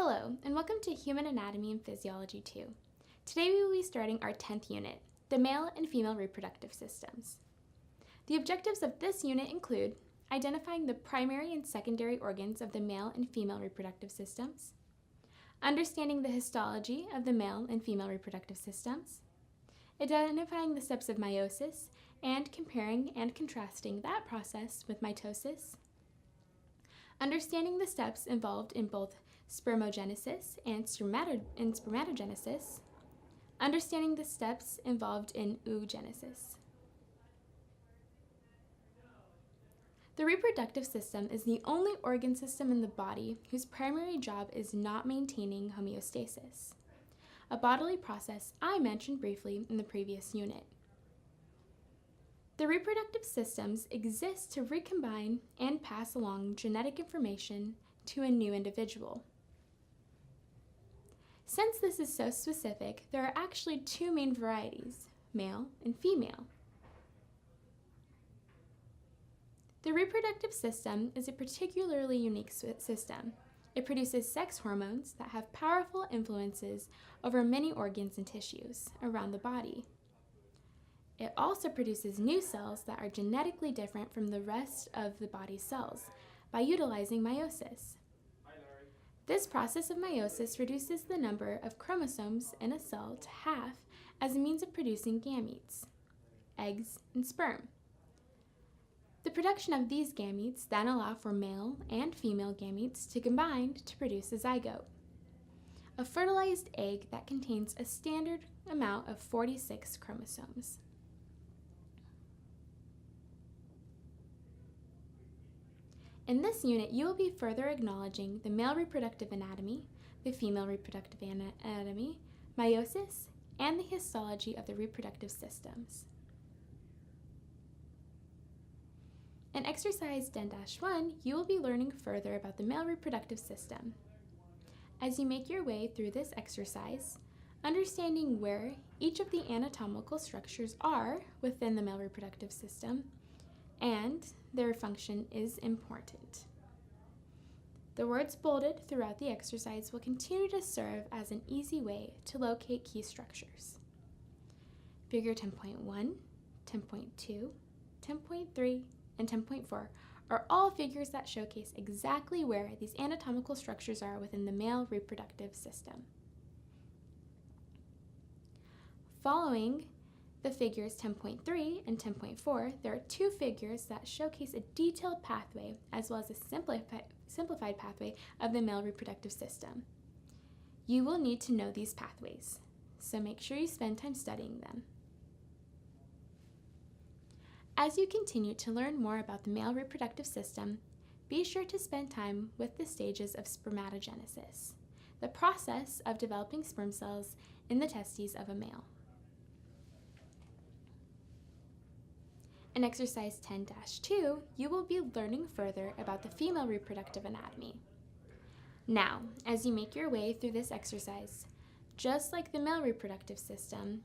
Hello, and welcome to Human Anatomy and Physiology 2. Today we will be starting our 10th unit, the male and female reproductive systems. The objectives of this unit include identifying the primary and secondary organs of the male and female reproductive systems, understanding the histology of the male and female reproductive systems, identifying the steps of meiosis and comparing and contrasting that process with mitosis, understanding the steps involved in both spermogenesis and spermatogenesis, understanding the steps involved in oogenesis. The reproductive system is the only organ system in the body whose primary job is not maintaining homeostasis, a bodily process I mentioned briefly in the previous unit. The reproductive systems exist to recombine and pass along genetic information to a new individual. Since this is so specific, there are actually two main varieties, male and female. The reproductive system is a particularly unique system. It produces sex hormones that have powerful influences over many organs and tissues around the body. It also produces new cells that are genetically different from the rest of the body's cells by utilizing meiosis. This process of meiosis reduces the number of chromosomes in a cell to half as a means of producing gametes, eggs, and sperm. The production of these gametes then allow for male and female gametes to combine to produce a zygote, a fertilized egg that contains a standard amount of 46 chromosomes. In this unit, you will be further acknowledging the male reproductive anatomy, the female reproductive anatomy, meiosis, and the histology of the reproductive systems. In exercise 10-1, you will be learning further about the male reproductive system. As you make your way through this exercise, understanding where each of the anatomical structures are within the male reproductive system and their function is important. The words bolded throughout the exercise will continue to serve as an easy way to locate key structures. Figure 10.1, 10.2, 10.3, and 10.4 are all figures that showcase exactly where these anatomical structures are within the male reproductive system. Following the figures 10.3 and 10.4, there are two figures that showcase a detailed pathway as well as a simplified pathway of the male reproductive system. You will need to know these pathways, so make sure you spend time studying them. As you continue to learn more about the male reproductive system, be sure to spend time with the stages of spermatogenesis, the process of developing sperm cells in the testes of a male. In exercise 10-2, you will be learning further about the female reproductive anatomy. Now, as you make your way through this exercise, just like the male reproductive system,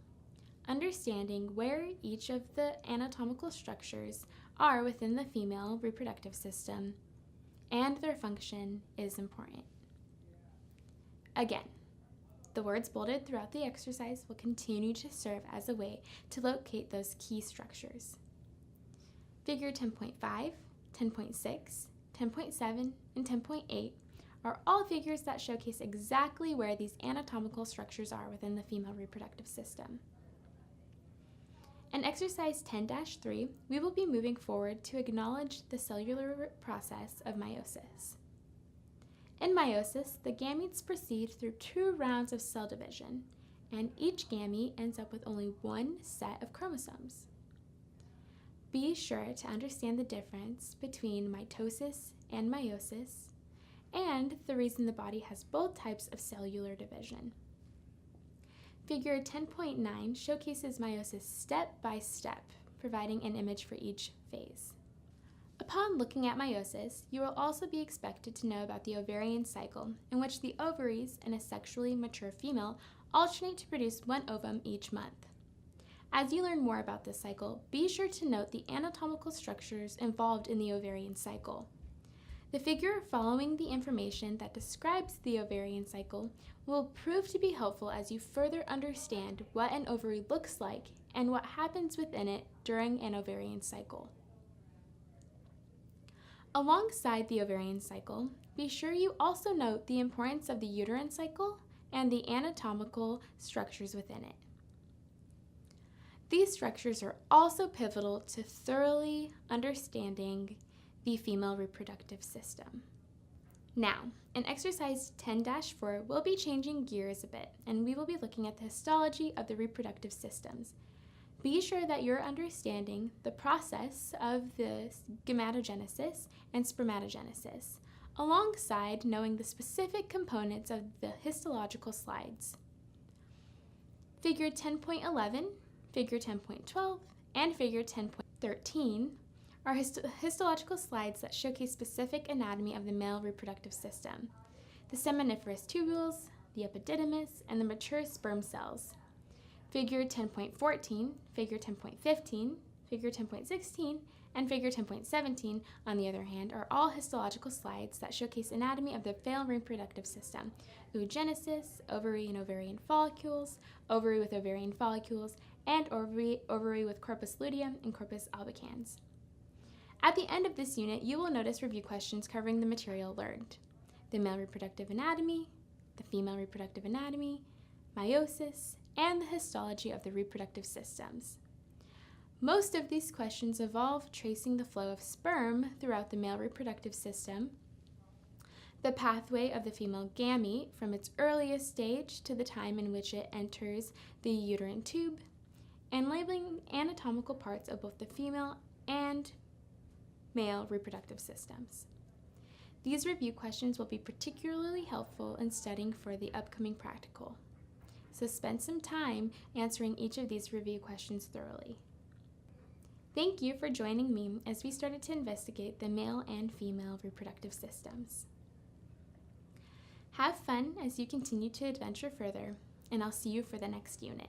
understanding where each of the anatomical structures are within the female reproductive system and their function is important. Again, the words bolded throughout the exercise will continue to serve as a way to locate those key structures. Figure 10.5, 10.6, 10.7, and 10.8 are all figures that showcase exactly where these anatomical structures are within the female reproductive system. In exercise 10-3, we will be moving forward to acknowledge the cellular process of meiosis. In meiosis, the gametes proceed through 2 rounds of cell division, and each gamete ends up with only one set of chromosomes. Be sure to understand the difference between mitosis and meiosis, and the reason the body has both types of cellular division. Figure 10.9 showcases meiosis step by step, providing an image for each phase. Upon looking at meiosis, you will also be expected to know about the ovarian cycle, in which the ovaries in a sexually mature female alternate to produce one ovum each month. As you learn more about this cycle, be sure to note the anatomical structures involved in the ovarian cycle. The figure following the information that describes the ovarian cycle will prove to be helpful as you further understand what an ovary looks like and what happens within it during an ovarian cycle. Alongside the ovarian cycle, be sure you also note the importance of the uterine cycle and the anatomical structures within it. These structures are also pivotal to thoroughly understanding the female reproductive system. Now, in exercise 10-4, we'll be changing gears a bit, and we will be looking at the histology of the reproductive systems. Be sure that you're understanding the process of the gametogenesis and spermatogenesis, alongside knowing the specific components of the histological slides. Figure 10.11, Figure 10.12, and Figure 10.13 are histological slides that showcase specific anatomy of the male reproductive system: the seminiferous tubules, the epididymis, and the mature sperm cells. Figure 10.14, Figure 10.15, Figure 10.16, and Figure 10.17, on the other hand, are all histological slides that showcase anatomy of the male reproductive system: oogenesis, ovary and ovarian follicles, ovary with ovarian follicles, and ovary with corpus luteum and corpus albicans. At the end of this unit, you will notice review questions covering the material learned: the male reproductive anatomy, the female reproductive anatomy, meiosis, and the histology of the reproductive systems. Most of these questions involve tracing the flow of sperm throughout the male reproductive system, the pathway of the female gamete from its earliest stage to the time in which it enters the uterine tube, and labeling anatomical parts of both the female and male reproductive systems. These review questions will be particularly helpful in studying for the upcoming practical, so spend some time answering each of these review questions thoroughly. Thank you for joining me as we started to investigate the male and female reproductive systems. Have fun as you continue to adventure further, and I'll see you for the next unit.